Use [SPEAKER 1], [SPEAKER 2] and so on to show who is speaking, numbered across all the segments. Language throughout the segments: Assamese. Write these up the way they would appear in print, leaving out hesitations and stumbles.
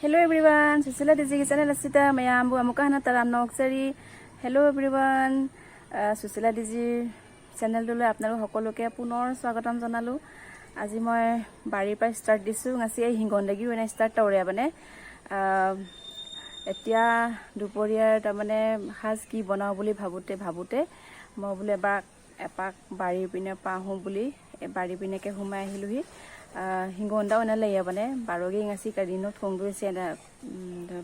[SPEAKER 1] Hello everyone, Susila Digi channel asita mayam bu amuka hana taram noksari. Hello everyone, Susila Digi channel dole apnaru hokoloke punor swagatam janalu. আজি মই বাড়িৰ পৰা ষ্টাৰ্ট দিছো ngaছি এই হিংগণ্ডগি ওনা ষ্টাৰ্ট তৰে মানে এতিয়া দুপৰীয়াৰ তাৰ মানে হাজ কি বনাও বুলি ভাবুতে মই বুলে এপাক বাড়িৰ পিনে পাহু বুলি বাড়ি পিনেকে হুমাই আহিলুহি হিংগণ্ডা ওনা লয়া মানে বাৰগি ngaছি কাদিনত ফংদুছে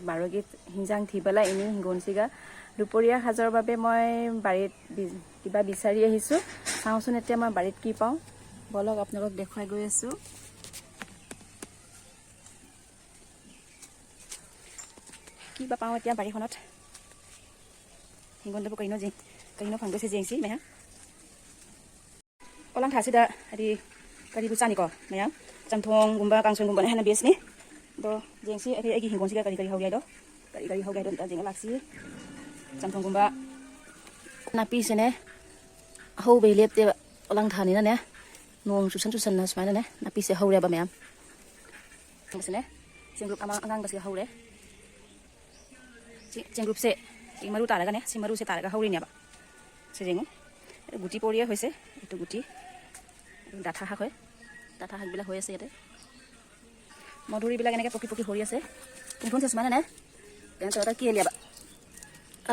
[SPEAKER 1] বাৰগি হিংজাং থিবেলা এনি হিংগনছিগা দুপৰীয়া হাজৰ বাবে মই বাড়িত কিবা বিচাৰি আহিছো চাওচোন এতিয়া মই বাড়িত কি পাও বলক আপোনালোক দেখাই গৈ আছো কি বা পাও এতিয়া বাড়িখনত হিংগণ্ডব কইনো ফাংগছে জেংছি মেয়া অলাং থাসিদা আদি কাদি বুচানি ক মেয়া চামথং গুম্বা কাংসং গুম্বা হানা বেসনি দ জেংছি আদি হিংগনছিগা কাদি হাউলাই দ কাদি হাউলাই দ জেং লাক্সি চামথং গুম্বা নাপিসেনে হৌ বেলেপতে অলাং থানি না নে nong susan na smile ne na pise haure ba ma'am masne singrup amang angang basi haure singrup se maru taraga ne simaru se taraga haure ne ba se jengu guti poriya hoise etu guti datha hak hoy datha hak bila hoy ase ete maduri bila enake poki hori ase punthon se smile ne den chota ki elia ba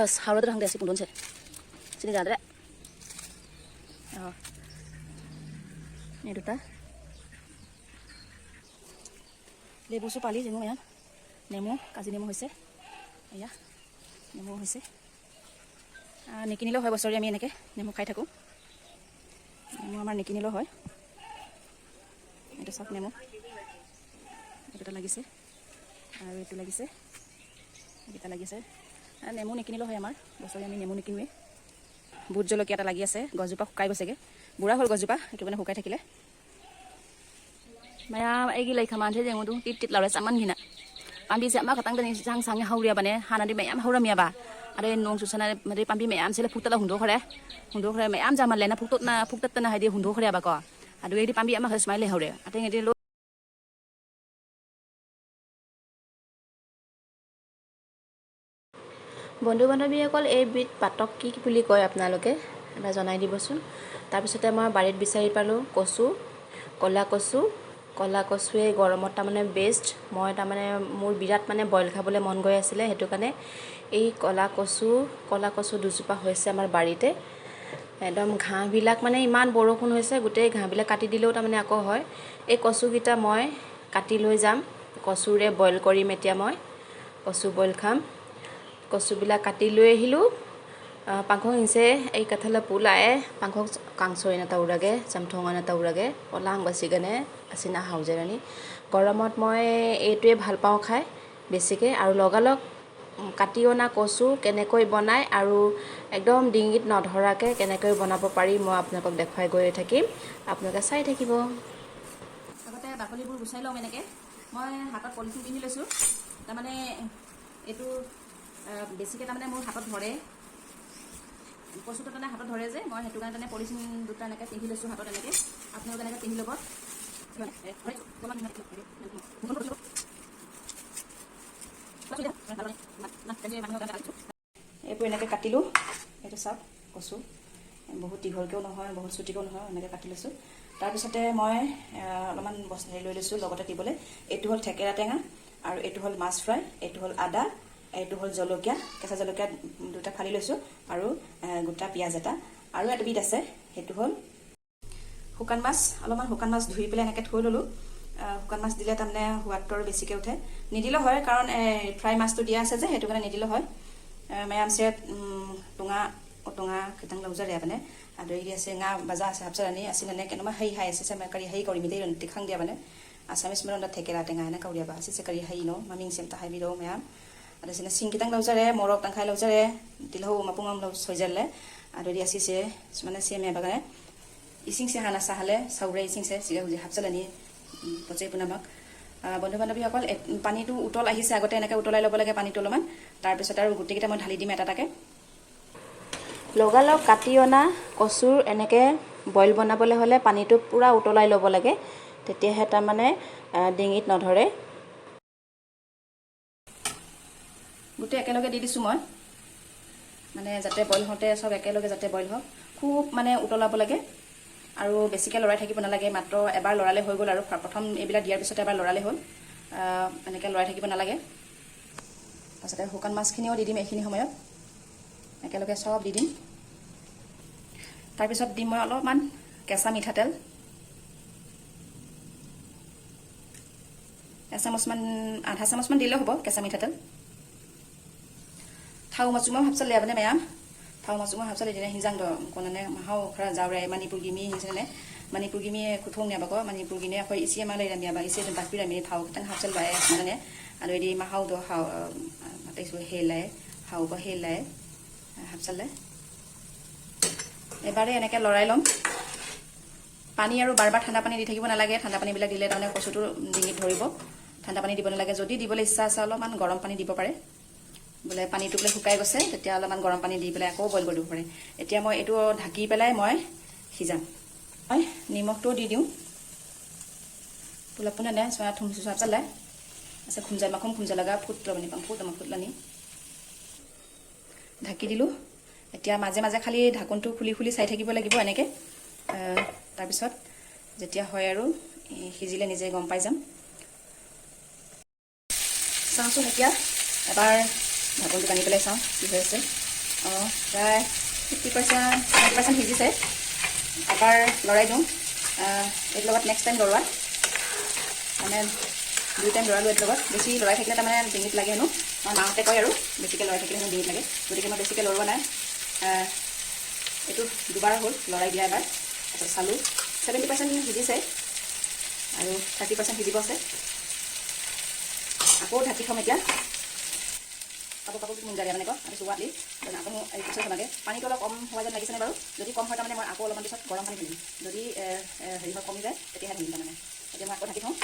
[SPEAKER 1] as haure hang de ase punthon se sini jadre Ini duta, lebu su pali jengu ya, nemu kasih nemu hoise, ya, nemu hoise. Nikini lo hoy bosori ami enake nemu khai thaku, nemu amar nikini lo hoy. Itu sak nemu, itu lagi se, itu lagi se, kita lagi se. Nemu nikini lo hoy amar, bosori ami nemu nikini. Bud jolokia ta lagi ase, gojjupa hukai gosege. বুঢ়া হল গজুপা এটো মানে হুকাই থাকিলে মায়া এগি লাই খামান থে যেঙু দু টিট লাৰে চামান ঘিনা পাম্বি যে আমা খাতাং দনি জাং সাঙে হাউৰিয়া বানে হানাদি মায়াম হাউৰামিয়া বা আৰে নং সুছনা মানে পাম্বি মায়াম সেলে ফুতলা হুন্দো খৰে মায়াম জামান লেনা ফুকতত না হাইদি হুন্দো খৰে বা ক আদু এদি পাম্বি আমা স্মাইলে হাউৰে আতে এদি বন্ধু বান্ধৱীসকল এই বিট পাতক কি বুলি কয় আপোনালোকে এটা জনাই দিবচোন তাৰপিছতে মই বাৰীত বিচাৰি পালো কচু কলা কচুৱে গৰমত তাৰ মানে বেষ্ট মই তাৰ মানে মোৰ বিৰাট মানে বইল খাবলৈ মন গৈ আছিলে হেতু কাৰণে এই কলা কচু দুজোপা হৈছে আমাৰ বাৰীতে একদম ঘাঁহ বিলাক মানে ইমান বৰষুণ হৈছে গোটেই ঘাঁহ বিলাক কাটি দিলেও তাৰ মানে আকৌ হয় এই কচু গিটা মই কাটি লৈ যাম কচুৰে বইল কৰিম এতিয়া মই কচু বইল খাম কচু বিলাক কাটি লৈ আহিলো pangkhong inse ei kathala pulae pangkhong kangsoy na taurage chamthong na taurage olang basigane asina haujerani goromot moi etue bhal pau khai besike aru logalok kationa kosu kenekoi banai aru ekdom dingit nodhorake kenekoi banabo pari moi apnakok dekhai goi thakim apnaka sai thakibo agote bakolibur busai lo meneke moi hatot politin pini lesu ta mane etu besike ta mane mor hatot dhore কচুটো মানে হাতত ধৰে যে মই হেতু কাৰণে পলিথিন দুটা এনেকৈ পিন্ধি লৈছো হাতত এনেকৈ আপোনালোক এনেকৈ পিন্ধি ল'ব এইবোৰ এনেকৈ কাটিলোঁ এইটো চাওক কচু বহুত দীঘলকৈও নহয় বহুত চুটিকৈও নহয় এনেকৈ কাটি লৈছোঁ তাৰপিছতে মই অলপমান হেৰি লৈ লৈছোঁ লগতে দিবলৈ এইটো হ'ল থেকেৰা টেঙা আৰু এইটো হ'ল মাছ ফ্ৰাই এইটো হ'ল আদা এইটো হ'ল জলকীয়া কেঁচা জলকীয়া দুটা ফালি লৈছো আৰু গোটা পিয়াজ এটা আৰু এটা বিট আছে হেতু হ'ল শুকান মাছ অলপমান শুকান মাছ ধুই পেলাই এনেকৈ থৈ ললো শুকান মাছ দিলে তাৰমানে সোৱাদটো বেছিকৈ উঠে নিদিলে হয় কাৰণ ফ্ৰাই মাছটো দিয়া আছে যে হেতু কাৰণে নিদিলে হয় মায়াম সেট টঙা কিতাং লউজাৰে মানে আৰু এই আছে ngা বাজা আছে হাবসানি আসিনে কেনমা হাই আছে সে কাৰি হাই কৰি মিলে ৰন্তি খাং দিয়া মানে আসামিস মৰন থেকেৰা টেঙা এনে কাউৰিয়া বা আছে কাৰি হাই ন মামিং সেম তা হাই বিৰো মায়াম ada sini sing kita nggak usah deh morok tangkai nggak usah deh tilau mapungam lo sojar le ada dia sih mana sih me bagane ising sih hana sahale saure ising sih sih uji hapsalani pocai punamak বন্ধু বান্ধৱীসকল পানীটো উতল আহিছে আগতে এনেকৈ উতলাই ল'ব লাগে পানীটো অলপমান তাৰপিছত আৰু গুটিকেইটা মই ঢালি দিম এটা লগালগ কাটি অনা কচুৰ এনেকৈ বইল বনাবলৈ হ'লে পানীটো পুৰা উতলাই ল'ব লাগে তেতিয়াহে তাৰ মানে ডিঙিত নধৰে গোটেই একেলগে দি দিছোঁ মই মানে যাতে বইল হওঁতে চব একেলগে যাতে বইল হওক খুব মানে উতলাব লাগে আৰু বেছিকৈ লৰাই থাকিব নালাগে মাত্ৰ এবাৰ লৰালে হৈ গ'ল আৰু প্ৰথম এইবিলাক দিয়াৰ পিছতে এবাৰ লৰালে হ'ল এনেকৈ লৰাই থাকিব নালাগে তাৰপিছতে শুকান মাছখিনিও দি দিম এইখিনি সময়ত একেলগে চব দি দিম তাৰপিছত দিম মই অলপমান কেঁচা মিঠাতেল এচামুচমান আধা চামুচমান দিলেও হ'ব কেঁচা মিঠাতেল थाव मचुमा हाबसा लेबने मैम थाव मचुमा हाबसा लेदिने हिंजां दो कोनने हाव खरा जावरे मणिपुर गिमी हिंजने मणिपुर गिमी खुथों ने बाको मणिपुर गिने खय इसे मा लेरा मियाबा इसे बासपिरा मे थाव तन हाबसा बाय माने आरो इदि मा हाव दो हाव मातेसु हेलाय हाव बा हेलाय हाबसाले एबारे এনেকে লৰাই লম পানী আৰু বাৰবাৰ ঠাণ্ডা পানী দি থাকিব নালাগে ঠাণ্ডা পানী বিলাক দিলে তাৰমানে কচুটো ডিঙিত ধৰিব ঠাণ্ডা পানী দিব নালাগে যদি দিবলৈ ইচ্ছা আছে অলপমান গৰম পানী দিব পাৰে बोले पानी टुकले শুকাই গৈছে তেতিয়া অলপমান গৰম পানী দি পেলাই আকৌ বইল কৰিব পাৰে এতিয়া মই এটো ঢাকি পেলাই মই সিজাম মই নিমখটো দি দিও পুলাপনা নে সয়া থুম সুসা চালে আছে খুমজা মাখম খুমজা লাগা ফুট লবনি পাম ফুট আমা ফুটলানি ঢাকি দিলো এতিয়া মাজে মাজে খালি ঢাকনটো খুলি খুলি চাই থাকিব লাগিব এনেকে তাৰ পিছত যেতিয়া হয় আৰু সিজিলে নিজে গম পাই যাম চাওঁচোন এতিয়া এবাৰ ঢাকনটো টানি পেলাই চাওঁ কি হৈছে প্ৰায় 50% সিজিছে এবাৰ লৰাই দিওঁ এইটোৰ লগত নেক্সট টাইম লৰোৱা মানে 2 টাইম লৰালো এইটোৰ লগত বেছি লৰাই থাকিলে তাৰমানে ডিঙিত লাগে হেনো মই মাহঁতে কয় আৰু বেছিকৈ লৰাই থাকিলে ডিঙিত লাগে গতিকে মই বেছিকৈ লৰোৱা নাই এইটো দুবাৰ হ'ল লৰাই দিয়া এবাৰ তাৰপিছত চালোঁ 70% সিজিছে আৰু 30% সিজিব আছে আকৌ ঢাকি থ'ম এতিয়া अब काको की मुंजा माने को আমি সুৱালি দেন আকৌ এই পিছত লাগে পানীটো অলপ কম হোৱা যেন লাগিছে নে বাৰু যদি কম হয় তাৰমানে মই আকৌ অলপমান পিছত গৰম পানী দিম যদি হেৰি হয় কমি যায় তেতিয়া দিম তাৰমানে এতিয়া মই আকৌ ঢাকি থওঁ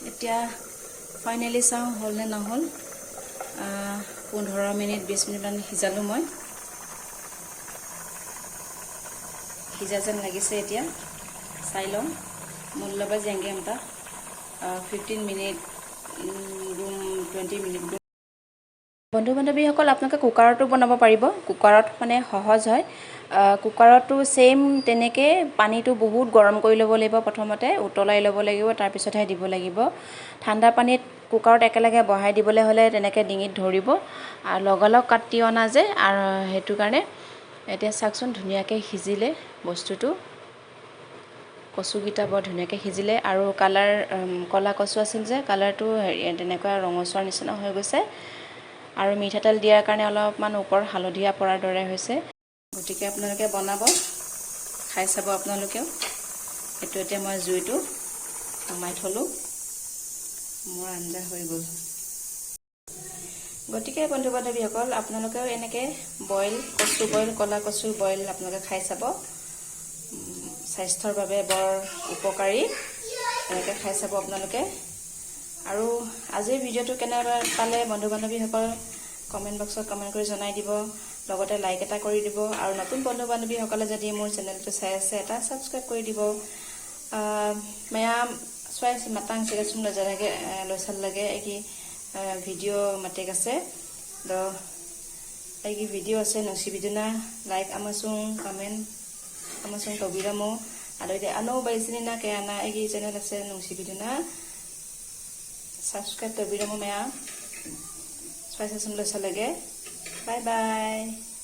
[SPEAKER 1] এতিয়া ফাইনালি চাওঁ হ'ল নে নহ'ল 15 মিনিট 20 মিনিট মান সিজালো মই সিজা যেন লাগিছে এতিয়া চাই লওঁ মূল্যবা জেংগে আমটা 15 মিনিট room 20 মিনিট বন্ধু বান্ধৱীসকল আপোনালোকে কুকাৰটো বনাব পাৰিব কুকাৰত মানে সহজ হয় কুকাৰটো সেম তেনেকে পানীটো বহুত গৰম কৰি ল'ব লাগিব প্ৰথমতে উতলাই ল'ব লাগিব তাৰ পিছতহে দিব লাগিব ঠাণ্ডা পানীত কুকাৰত একেলগে বহাই দিবলৈ হলে তেনেকে ডিঙিত ধৰিব আৰু লগালগ কাটি অনা যে আৰু হেতু কাৰণে এতিয়া চাকচোন ধুনীয়াকৈ সিজিলে বস্তুটো কচু গিটা বৰ ধুনীয়াকৈ সিজিলে আৰু কালাৰ কলা কচু আছিল যে কালাৰটো তেনেকুৱা ৰঙচুৱাৰ নিচিনা হৈ গৈছে আৰু মিঠাতেল দিয়াৰ কাৰণে অলপমান ওপৰ হালধীয়া পৰাৰ দৰে হৈছে গতিকে আপোনালোকে বনাব খাই চাব আপোনালোকেও এটো এতিয়া মই জুইটো কমাই থলো মোৰ আঞ্জা হৈ গ'ল গতিকে বন্ধু বান্ধৱীসকল আপোনালোকেও এনেকে বইল কচু বইল কলা কচু বইল আপোনালোকে খাই চাব স্বাস্থ্যৰ বাবে বৰ উপকাৰী এনেকে খাই চাব আপোনালোকে আৰু আজিৰ ভিডিওটো কেনেবা পালে বন্ধু বান্ধৱীসকল কমেন্ট বক্সত কমেন্ট কৰি জনাই দিব লগতে লাইক এটা কৰি দিব আৰু নতুন বন্ধু বান্ধৱীসকলে যদি মোৰ চেনেলটো চাই আছে এটা সাবস্ক্ৰাইব কৰি দিব मैम स्वाइस मतंग से सुम लजरागे लोसल लगे एगी वीडियो मटेक आसे दो एगी वीडियो आसे नसिबिदुना लाइक अमसुं कमेंट अमसुं तबिरामो आरो दे अनो बाइसिना के आना एगी चैनल आसे नसिबिदुना सब्सक्राइब तबिरामो मैम स्वाइस सुम लोसल लगे बाय बाय।